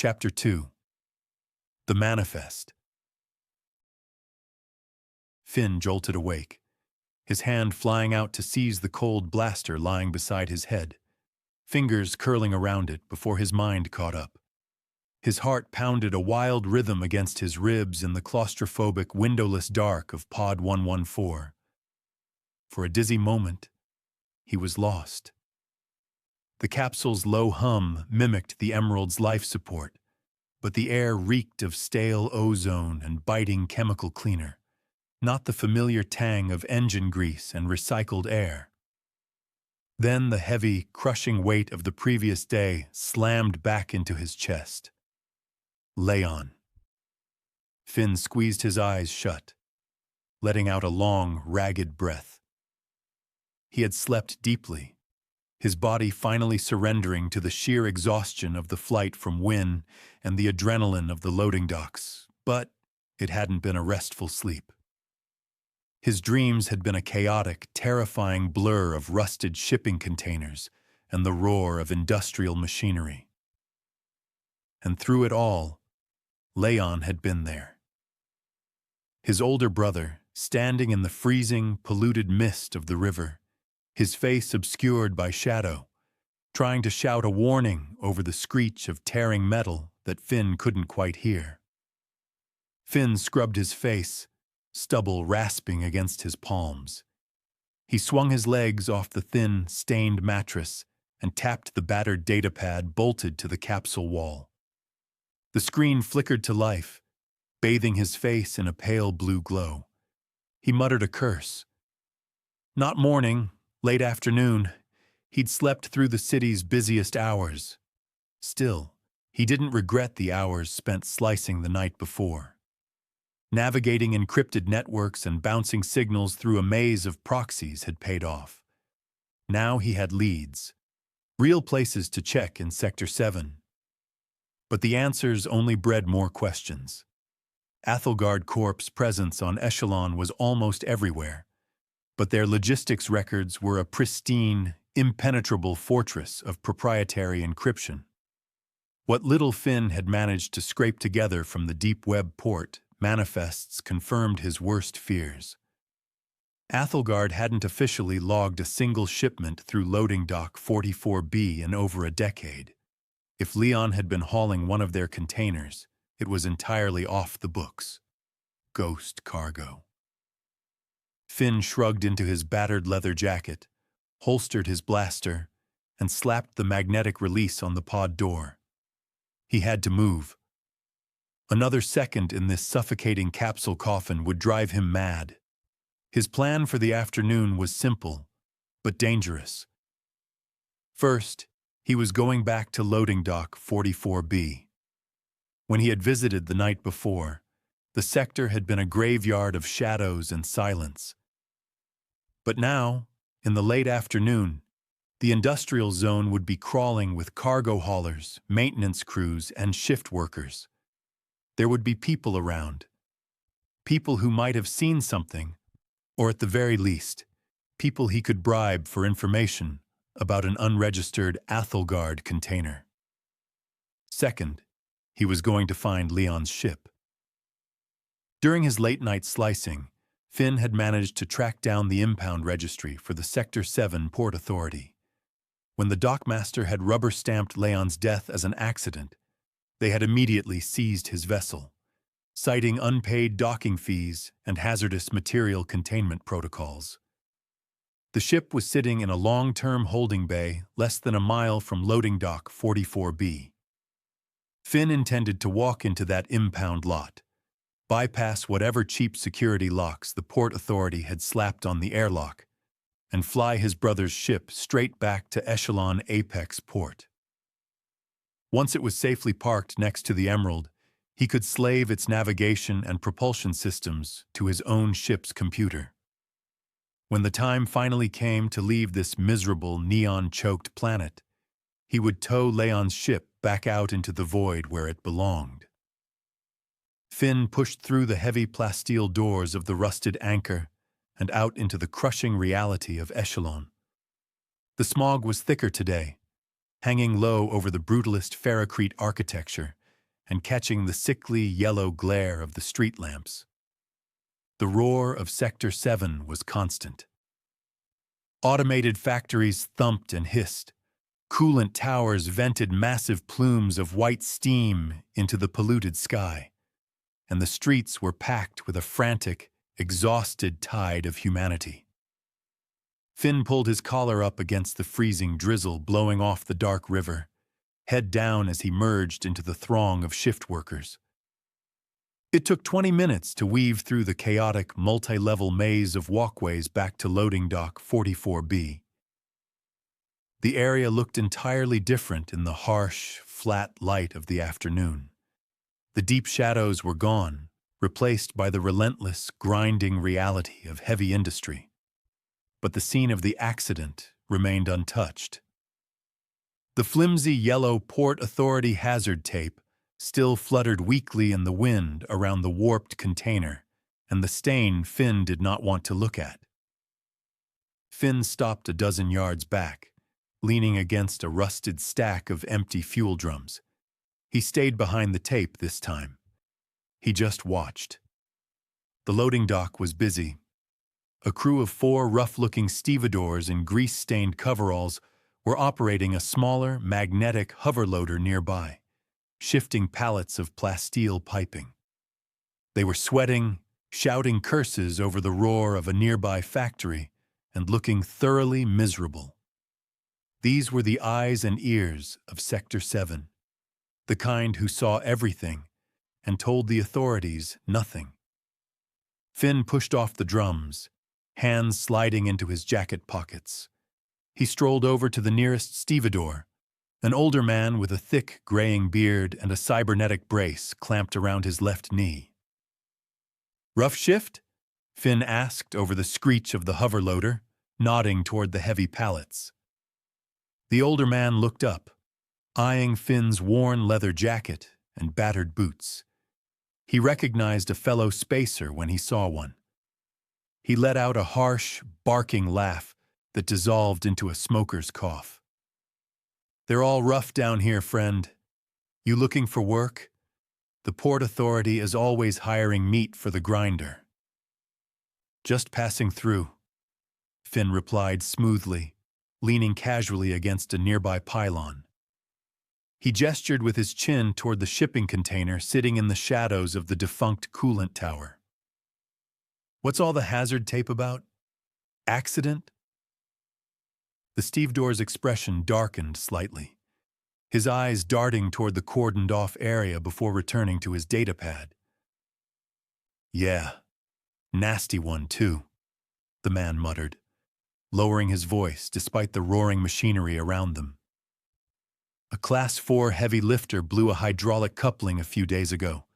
Chapter 2. The Manifest. Finn jolted awake, his hand flying out to seize the cold blaster lying beside his head, fingers curling around it before his mind caught up. His heart pounded a wild rhythm against his ribs in the claustrophobic, windowless dark of Pod 114. For a dizzy moment, he was lost. The capsule's low hum mimicked the Emerald's life support, but the air reeked of stale ozone and biting chemical cleaner, not the familiar tang of engine grease and recycled air. Then the heavy, crushing weight of the previous day slammed back into his chest. Leon. Finn squeezed his eyes shut, letting out a long, ragged breath. He had slept deeply, his body finally surrendering to the sheer exhaustion of the flight from Wynn and the adrenaline of the loading docks, but it hadn't been a restful sleep. His dreams had been a chaotic, terrifying blur of rusted shipping containers and the roar of industrial machinery. And through it all, Leon had been there. His older brother, standing in the freezing, polluted mist of the river, his face obscured by shadow, trying to shout a warning over the screech of tearing metal that Finn couldn't quite hear. Finn scrubbed his face, stubble rasping against his palms. He swung his legs off the thin, stained mattress and tapped the battered datapad bolted to the capsule wall. The screen flickered to life, bathing his face in a pale blue glow. He muttered a curse. Not morning, late afternoon, he'd slept through the city's busiest hours. Still, he didn't regret the hours spent slicing the night before. Navigating encrypted networks and bouncing signals through a maze of proxies had paid off. Now he had leads, real places to check in Sector 7. But the answers only bred more questions. Athelgard Corp's presence on Echelon was almost everywhere, but their logistics records were a pristine, impenetrable fortress of proprietary encryption. What little Finn had managed to scrape together from the deep web port manifests confirmed his worst fears. Athelgard hadn't officially logged a single shipment through loading dock 44B in over a decade. If Leon had been hauling one of their containers, it was entirely off the books. Ghost cargo. Finn shrugged into his battered leather jacket, holstered his blaster, and slapped the magnetic release on the pod door. He had to move. Another second in this suffocating capsule coffin would drive him mad. His plan for the afternoon was simple, but dangerous. First, he was going back to loading dock 44B. When he had visited the night before, the sector had been a graveyard of shadows and silence. But now, in the late afternoon, the industrial zone would be crawling with cargo haulers, maintenance crews, and shift workers. There would be people around. People who might have seen something, or at the very least, people he could bribe for information about an unregistered Athelgard container. Second, he was going to find Leon's ship. During his late-night slicing, Finn had managed to track down the impound registry for the Sector 7 Port Authority. When the dockmaster had rubber-stamped Leon's death as an accident, they had immediately seized his vessel, citing unpaid docking fees and hazardous material containment protocols. The ship was sitting in a long-term holding bay less than a mile from loading dock 44B. Finn intended to walk into that impound lot, bypass whatever cheap security locks the Port Authority had slapped on the airlock, and fly his brother's ship straight back to Echelon Apex Port. Once it was safely parked next to the Emerald, he could slave its navigation and propulsion systems to his own ship's computer. When the time finally came to leave this miserable, neon-choked planet, he would tow Leon's ship back out into the void where it belonged. Finn pushed through the heavy plasteel doors of the rusted anchor and out into the crushing reality of Echelon. The smog was thicker today, hanging low over the brutalist ferrocrete architecture and catching the sickly yellow glare of the street lamps. The roar of Sector 7 was constant. Automated factories thumped and hissed. Coolant towers vented massive plumes of white steam into the polluted sky, and the streets were packed with a frantic, exhausted tide of humanity. Finn pulled his collar up against the freezing drizzle blowing off the dark river, head down as he merged into the throng of shift workers. It took 20 minutes to weave through the chaotic, multi-level maze of walkways back to loading dock 44B. The area looked entirely different in the harsh, flat light of the afternoon. The deep shadows were gone, replaced by the relentless, grinding reality of heavy industry. But the scene of the accident remained untouched. The flimsy yellow Port Authority hazard tape still fluttered weakly in the wind around the warped container, and the stain Finn did not want to look at. Finn stopped a dozen yards back, leaning against a rusted stack of empty fuel drums. He stayed behind the tape this time. He just watched. The loading dock was busy. A crew of 4 rough-looking stevedores in grease-stained coveralls were operating a smaller, magnetic hover loader nearby, shifting pallets of plasteel piping. They were sweating, shouting curses over the roar of a nearby factory, and looking thoroughly miserable. These were the eyes and ears of Sector 7, the kind who saw everything and told the authorities nothing. Finn pushed off the drums, hands sliding into his jacket pockets. He strolled over to the nearest stevedore, an older man with a thick, graying beard and a cybernetic brace clamped around his left knee. "Rough shift?" Finn asked over the screech of the hover loader, nodding toward the heavy pallets. The older man looked up, eyeing Finn's worn leather jacket and battered boots. He recognized a fellow spacer when he saw one. He let out a harsh, barking laugh that dissolved into a smoker's cough. "They're all rough down here, friend. You looking for work? The Port Authority is always hiring meat for the grinder." "Just passing through," Finn replied smoothly, leaning casually against a nearby pylon. He gestured with his chin toward the shipping container sitting in the shadows of the defunct coolant tower. "What's all the hazard tape about? Accident?" The stevedore's expression darkened slightly, his eyes darting toward the cordoned-off area before returning to his datapad. "Yeah, nasty one, too," the man muttered, lowering his voice despite the roaring machinery around them. "A Class 4 heavy lifter blew a hydraulic coupling a few days ago.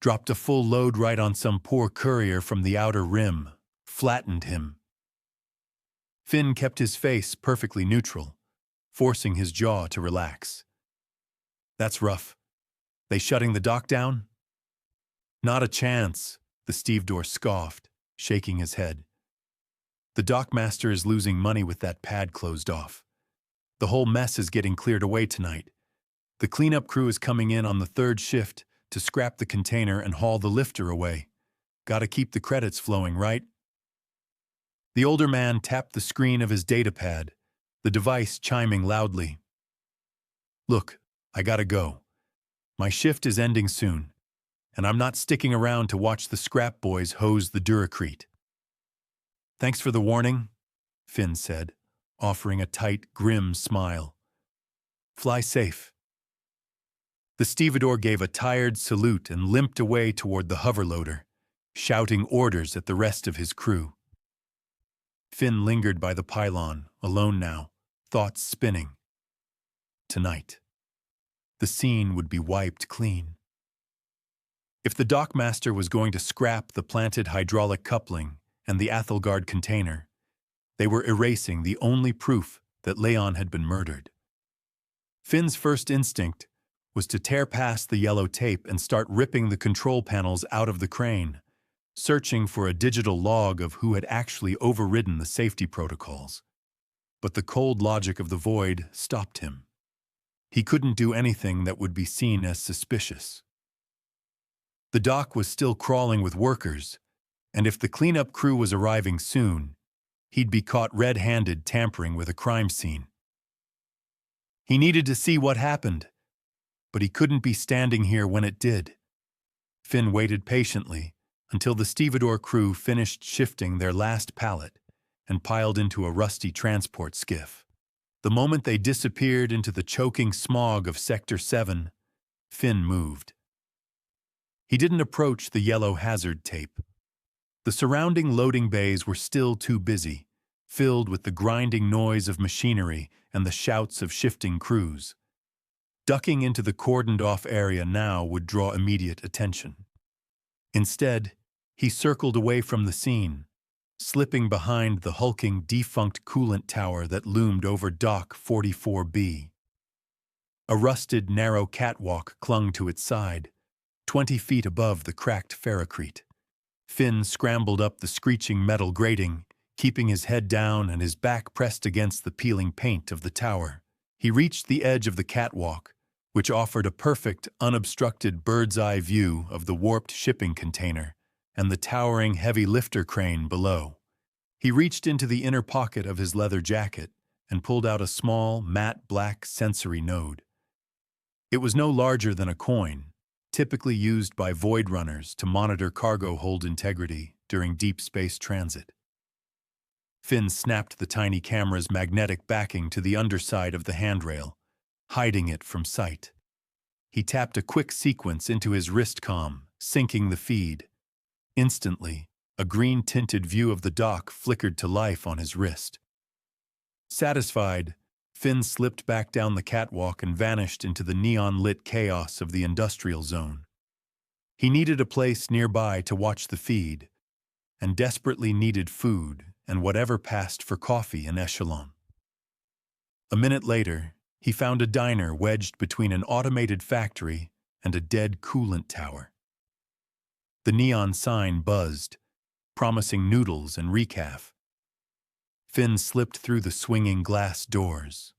Dropped a full load right on some poor courier from the outer rim, flattened him." Finn kept his face perfectly neutral, forcing his jaw to relax. "That's rough. They shutting the dock down?" "Not a chance," the stevedore scoffed, shaking his head. "The dockmaster is losing money with that pad closed off. The whole mess is getting cleared away tonight. The cleanup crew is coming in on the 3rd shift to scrap the container and haul the lifter away. Gotta keep the credits flowing, right?" The older man tapped the screen of his datapad, the device chiming loudly. "Look, I gotta go. My shift is ending soon, and I'm not sticking around to watch the scrap boys hose the Duracrete." "Thanks for the warning," Finn said, offering a tight, grim smile. "Fly safe." The stevedore gave a tired salute and limped away toward the hover loader, shouting orders at the rest of his crew. Finn lingered by the pylon, alone now, thoughts spinning. Tonight, the scene would be wiped clean. If the dockmaster was going to scrap the planted hydraulic coupling and the Athelgard container, they were erasing the only proof that Leon had been murdered. Finn's first instinct was to tear past the yellow tape and start ripping the control panels out of the crane, searching for a digital log of who had actually overridden the safety protocols. But the cold logic of the void stopped him. He couldn't do anything that would be seen as suspicious. The dock was still crawling with workers, and if the cleanup crew was arriving soon, he'd be caught red-handed tampering with a crime scene. He needed to see what happened, but he couldn't be standing here when it did. Finn waited patiently until the stevedore crew finished shifting their last pallet and piled into a rusty transport skiff. The moment they disappeared into the choking smog of Sector 7, Finn moved. He didn't approach the yellow hazard tape. The surrounding loading bays were still too busy, filled with the grinding noise of machinery and the shouts of shifting crews. Ducking into the cordoned-off area now would draw immediate attention. Instead, he circled away from the scene, slipping behind the hulking, defunct coolant tower that loomed over Dock 44B. A rusted, narrow catwalk clung to its side, 20 feet above the cracked ferrocrete. Finn scrambled up the screeching metal grating, keeping his head down and his back pressed against the peeling paint of the tower. He reached the edge of the catwalk, which offered a perfect, unobstructed bird's-eye view of the warped shipping container and the towering heavy lifter crane below. He reached into the inner pocket of his leather jacket and pulled out a small, matte black sensory node. It was no larger than a coin, typically used by void runners to monitor cargo hold integrity during deep space transit. Finn snapped the tiny camera's magnetic backing to the underside of the handrail, hiding it from sight. He tapped a quick sequence into his wristcom, syncing the feed. Instantly, a green-tinted view of the dock flickered to life on his wrist. Satisfied, Finn slipped back down the catwalk and vanished into the neon-lit chaos of the industrial zone. He needed a place nearby to watch the feed, and desperately needed food and whatever passed for coffee in Echelon. A minute later, he found a diner wedged between an automated factory and a dead coolant tower. The neon sign buzzed, promising noodles and recaf. Finn slipped through the swinging glass doors.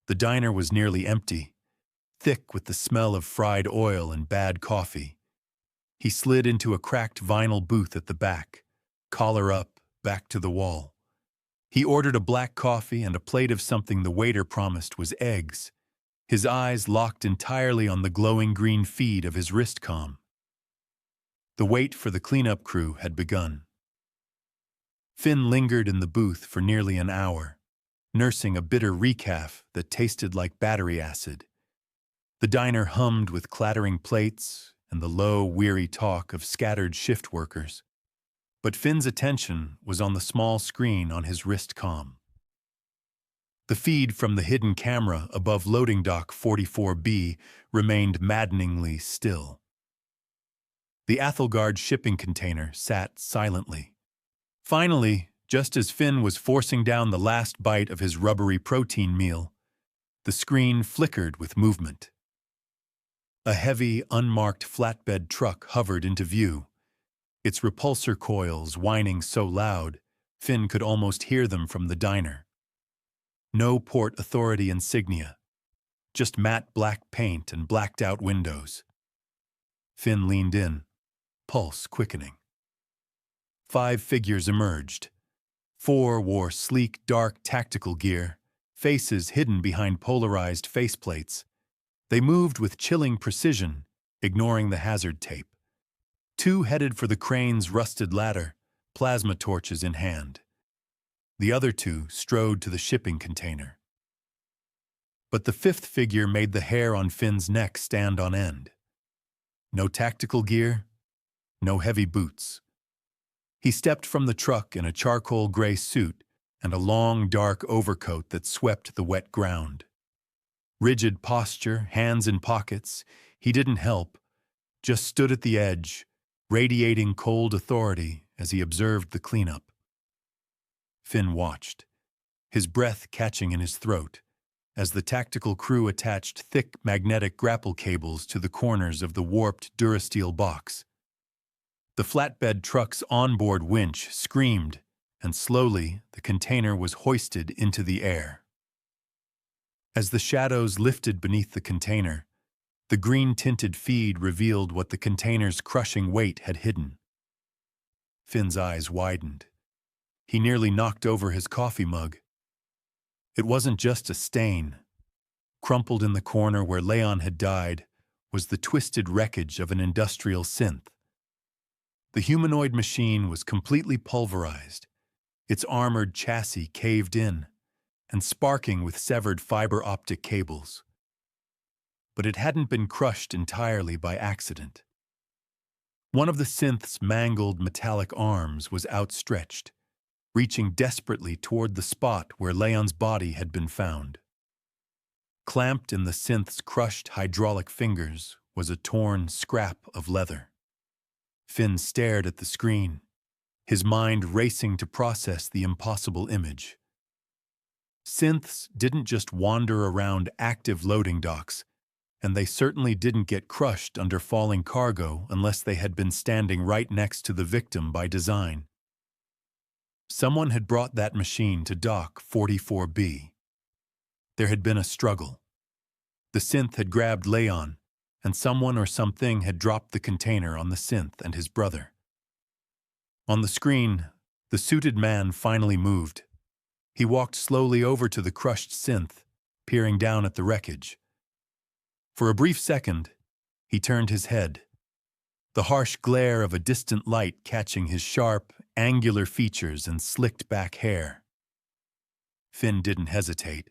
The diner was nearly empty, thick with the smell of fried oil and bad coffee. He slid into a cracked vinyl booth at the back, collar up, back to the wall. He ordered a black coffee and a plate of something the waiter promised was eggs, his eyes locked entirely on the glowing green feed of his wristcom. The wait for the cleanup crew had begun. Finn lingered in the booth for nearly an hour, nursing a bitter recaf that tasted like battery acid. The diner hummed with clattering plates and the low, weary talk of scattered shift workers. But Finn's attention was on the small screen on his wristcom. The feed from the hidden camera above loading dock 44B remained maddeningly still. The Athelgard shipping container sat silently. Finally, just as Finn was forcing down the last bite of his rubbery protein meal, the screen flickered with movement. A heavy, unmarked flatbed truck hovered into view, its repulsor coils whining so loud, Finn could almost hear them from the diner. No Port Authority insignia, just matte black paint and blacked-out windows. Finn leaned in, pulse quickening. 5 figures emerged. 4 wore sleek, dark tactical gear, faces hidden behind polarized faceplates. They moved with chilling precision, ignoring the hazard tape. 2 headed for the crane's rusted ladder, plasma torches in hand. The other 2 strode to the shipping container. But the 5th figure made the hair on Finn's neck stand on end. No tactical gear, no heavy boots. He stepped from the truck in a charcoal gray suit and a long, dark overcoat that swept the wet ground. Rigid posture, hands in pockets, he didn't help, just stood at the edge, radiating cold authority as he observed the cleanup. Finn watched, his breath catching in his throat, as the tactical crew attached thick magnetic grapple cables to the corners of the warped Durasteel box. The flatbed truck's onboard winch screamed, and slowly the container was hoisted into the air. As the shadows lifted beneath the container, the green-tinted feed revealed what the container's crushing weight had hidden. Finn's eyes widened. He nearly knocked over his coffee mug. It wasn't just a stain. Crumpled in the corner where Leon had died was the twisted wreckage of an industrial synth. The humanoid machine was completely pulverized, its armored chassis caved in and sparking with severed fiber optic cables. But it hadn't been crushed entirely by accident. One of the synth's mangled metallic arms was outstretched, reaching desperately toward the spot where Leon's body had been found. Clamped in the synth's crushed hydraulic fingers was a torn scrap of leather. Finn stared at the screen, his mind racing to process the impossible image. Synths didn't just wander around active loading docks, and they certainly didn't get crushed under falling cargo unless they had been standing right next to the victim by design. Someone had brought that machine to Dock 44B. There had been a struggle. The synth had grabbed Leon, and someone or something had dropped the container on the synth and his brother. On the screen, the suited man finally moved. He walked slowly over to the crushed synth, peering down at the wreckage. For a brief second, he turned his head, the harsh glare of a distant light catching his sharp, angular features and slicked-back hair. Finn didn't hesitate.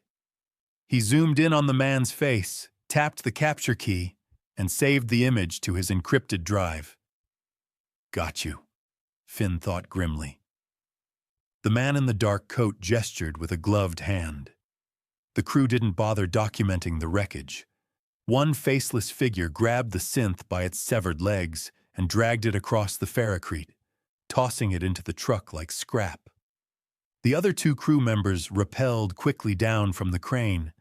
He zoomed in on the man's face, tapped the capture key, and saved the image to his encrypted drive. "Got you," Finn thought grimly. The man in the dark coat gestured with a gloved hand. The crew didn't bother documenting the wreckage. One faceless figure grabbed the synth by its severed legs and dragged it across the ferrocrete, tossing it into the truck like scrap. The other two crew members rappelled quickly down from the crane,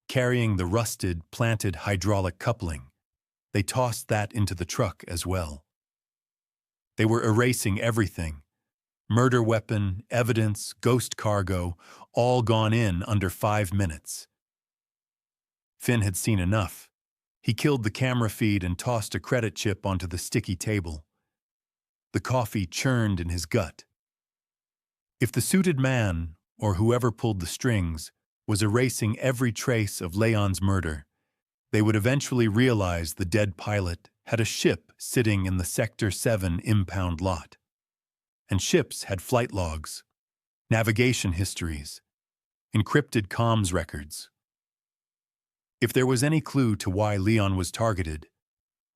carrying the rusted, planted hydraulic coupling. They tossed that into the truck as well. They were erasing everything. Murder weapon, evidence, ghost cargo, all gone in under 5 minutes. Finn had seen enough. He killed the camera feed and tossed a credit chip onto the sticky table. The coffee churned in his gut. If the suited man, or whoever pulled the strings, was erasing every trace of Leon's murder, they would eventually realize the dead pilot had a ship sitting in the Sector 7 impound lot. And ships had flight logs, navigation histories, encrypted comms records. If there was any clue to why Leon was targeted,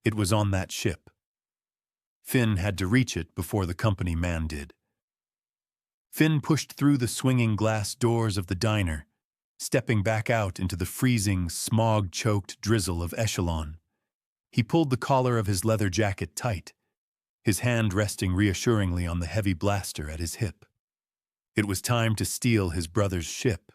it was on that ship. Finn had to reach it before the company man did. Finn pushed through the swinging glass doors of the diner, stepping back out into the freezing, smog-choked drizzle of Echelon. He pulled the collar of his leather jacket tight, his hand resting reassuringly on the heavy blaster at his hip. It was time to steal his brother's ship.